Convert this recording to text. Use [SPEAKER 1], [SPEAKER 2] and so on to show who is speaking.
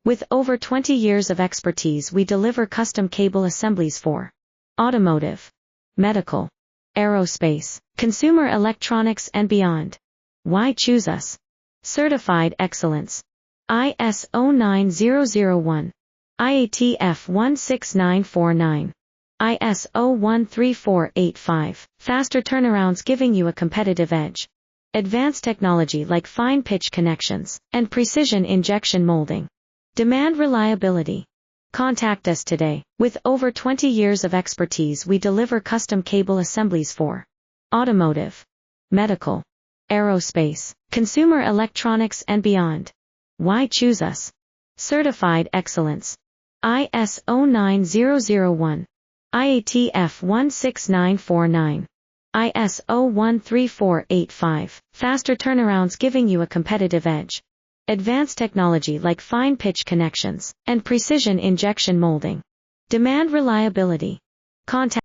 [SPEAKER 1] With over 20 years of expertise, we deliver custom cable assemblies for automotive, medical, aerospace, consumer electronics and beyond. Why choose us? Certified excellence. ISO 9001. IATF 16949. ISO 13485. Faster turnarounds giving you a competitive edge. Advanced technology like fine pitch connections and precision injection molding. Demand reliability. Contact us today. With over 20 years of expertise, we deliver custom cable assemblies for automotive, medical, aerospace, consumer electronics and beyond. Why choose us? Certified excellence. ISO 9001. IATF 16949. ISO 13485. Faster turnarounds giving you a competitive edge. Advanced technology like fine pitch connections and precision injection molding. Demand reliability. Contact